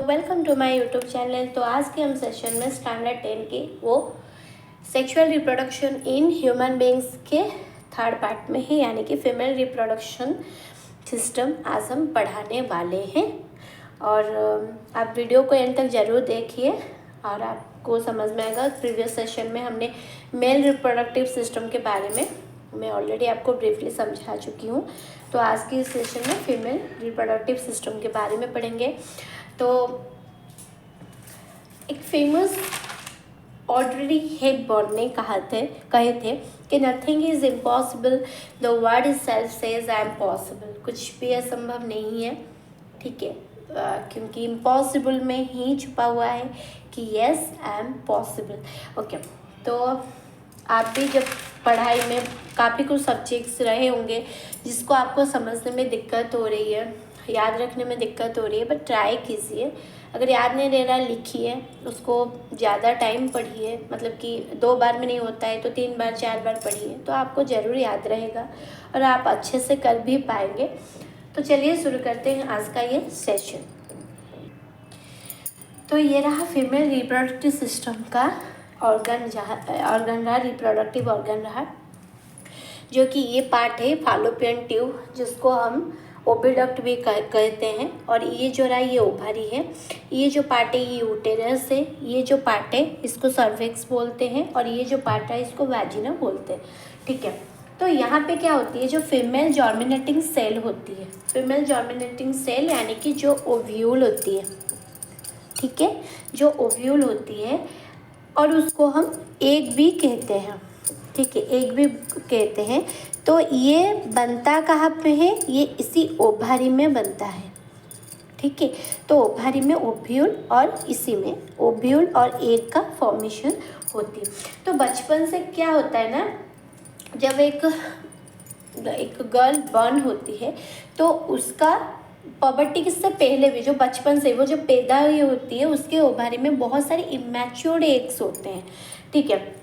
Welcome to my YouTube channel. तो आज के हम सेशन में स्टैंडर्ड 10 के वो sexual reproduction in human beings के थर्ड पार्ट में है, यानी कि फीमेल रिप्रोडक्शन सिस्टम आज हम पढ़ाने वाले हैं। और आप वीडियो को एंड तक ज़रूर देखिए और आपको समझ में आएगा। प्रीवियस सेशन में हमने मेल रिप्रोडक्टिव सिस्टम के बारे में मैं ऑलरेडी आपको ब्रीफली समझा चुकी हूँ। तो आज की सेशन में फीमेल रिप्रोडक्टिव सिस्टम के बारे में पढ़ेंगे। तो एक फेमस ऑड्री हेपबर्न ने कहे थे कि nothing is impossible, the word is self says I am possible. कुछ भी असंभव नहीं है, ठीक है, क्योंकि इम्पॉसिबल में ही छुपा हुआ है कि yes I am possible. Okay, तो आप भी जब पढ़ाई में काफ़ी कुछ सब्जेक्ट्स रहे होंगे जिसको आपको समझने में दिक्कत हो रही है, याद रखने में दिक्कत हो रही है, बट ट्राई कीजिए। अगर याद नहीं रह रहा लिखिए, उसको ज़्यादा टाइम पढ़िए, मतलब कि 2 बार में नहीं होता है तो 3 बार 4 बार पढ़िए, तो आपको ज़रूर याद रहेगा और आप अच्छे से कर भी पाएंगे। तो चलिए शुरू करते हैं आज का ये सेशन। तो ये रहा फीमेल रिप्रोडक्टिव सिस्टम का ऑर्गन रहा, रिप्रोडक्टिव ऑर्गन रहा, जो कि ये पार्ट है फैलोपियन ट्यूब, जिसको हम ओविडक्ट भी कहते हैं। और ये जो रहा ये ओवरी है, ये जो पार्ट है ये यूटेरस है, ये जो पार्ट है इसको सर्विक्स बोलते हैं और ये जो पार्ट है इसको वैजिना बोलते हैं, ठीक है। तो यहाँ पे क्या होती है, जो फीमेल जर्मिनेटिंग सेल होती है, फीमेल जर्मिनेटिंग सेल यानी कि जो ओव्यूल होती है, ठीक है, जो ओव्यूल होती है और उसको हम एग भी कहते हैं, ठीक है, एग भी कहते हैं। तो ये बनता कहाँ पे है, ये इसी ओवरी में बनता है, ठीक है। तो ओवरी में ओव्यूल और इसी में ओव्यूल और एग का फॉर्मेशन होती है। तो बचपन से क्या होता है ना, जब एक गर्ल बर्न होती है तो उसका पबर्टी से पहले भी, जो बचपन से वो जो पैदा हुई होती है, उसके ओवरी में बहुत सारे इमैच्योर्ड एग्स होते हैं, ठीक है।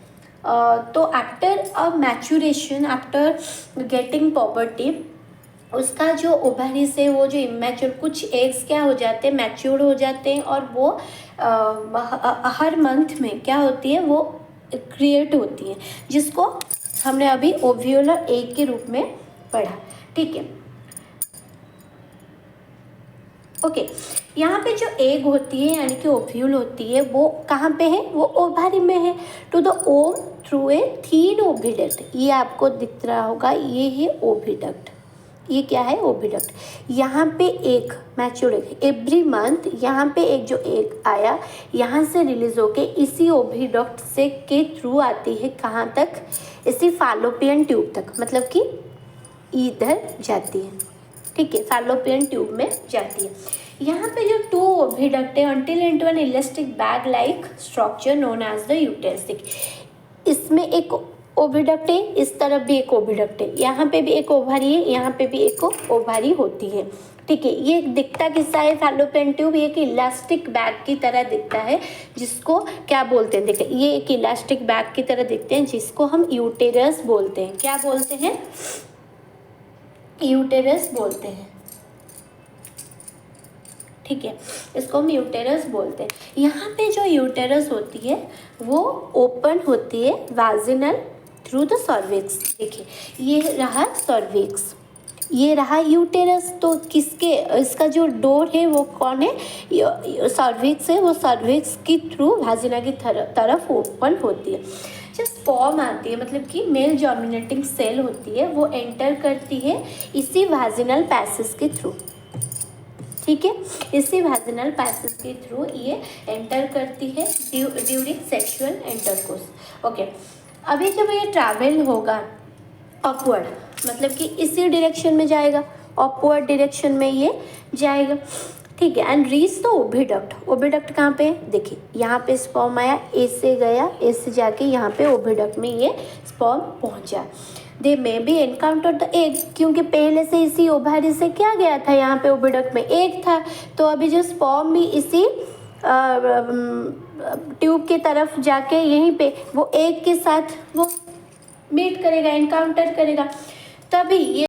तो after a maturation, after getting poverty, उसका जो ओवरी से वो जो इमैच्योर कुछ एग्स क्या हो जाते हैं, मैच्योर हो जाते हैं और वो हर मंथ में क्या होती है, वो क्रिएट होती है, जिसको हमने अभी ओव्यूलर एग के रूप में पढ़ा, ठीक है। ओके, यहाँ पे जो एग होती है यानी कि ओव्यूल होती है, वो कहाँ पे है, वो ओवरी में है। To the womb through a thin oviduct, ये आपको दिख रहा होगा, ये है ओविडक्ट, ये क्या है, ओविडक्ट। यहाँ पे एक मैच्योर एग एवरी मंथ, यहाँ पे एक जो एग आया यहाँ से रिलीज होके इसी ओविडक्ट से के थ्रू आती है कहाँ तक, इसी फैलोपियन ट्यूब तक, मतलब कि इधर जाती है, ठीक है, फैलोपियन ट्यूब में जाती है। यहाँ पे जो 2 ओविडक्ट है until into an elastic bag like structure known as the uterus. इसमें एक ओविडक्ट है, इस तरफ भी एक ओविडक्ट है, यहाँ पे भी एक ओवरी है, यहाँ पे भी एक ओवरी होती है, ठीक है। ये दिखता किससा है, फैलोपियन ट्यूब, ये एक इलास्टिक बैग की तरह दिखता है, जिसको क्या बोलते हैं, देखिए ये एक इलास्टिक बैग की तरह दिखते हैं, जिसको हम यूटेरस बोलते हैं। क्या बोलते हैं, यूटेरस बोलते हैं, ठीक है, इसको हम यूटेरस बोलते हैं। यहाँ पे जो यूटेरस होती है वो ओपन होती है वाजिनल थ्रू द सर्विक्स। देखिए ये रहा सर्विक्स, ये रहा यूटेरस। तो किसके, इसका जो डोर है वो कौन है, सर्विक्स है, वो सर्विक्स की थ्रू वाजिना की तरफ ओपन होती है। जब स्पर्म आती है, मतलब कि मेल जर्मिनेटिंग सेल होती है, वो एंटर करती है इसी वाजिनल पैसेज के थ्रू, ठीक है, इसी वाजिनल पैसेज के थ्रू ये एंटर करती है ड्यूरिंग सेक्सुअल इंटरकोर्स। ओके, अभी जब ये ट्रैवल होगा अपवर्ड, मतलब कि इसी डायरेक्शन में जाएगा, अपवर्ड डायरेक्शन में ये जाएगा, ठीक है, and reach the oviduct. Oviduct कहाँ पे है, देखिए यहाँ पे स्पर्म आया, ए से गया, ए से जाके यहाँ पे ओविडक्ट में ये स्पर्म पहुँचा। They may be encounter the egg, क्योंकि पहले से इसी ओवरी से क्या गया था, यहाँ पे ओविडक्ट में एग था, तो अभी जो स्पर्म भी इसी ट्यूब की तरफ जाके यहीं पे वो एग के साथ वो मीट करेगा, एनकाउंटर करेगा, तभी ये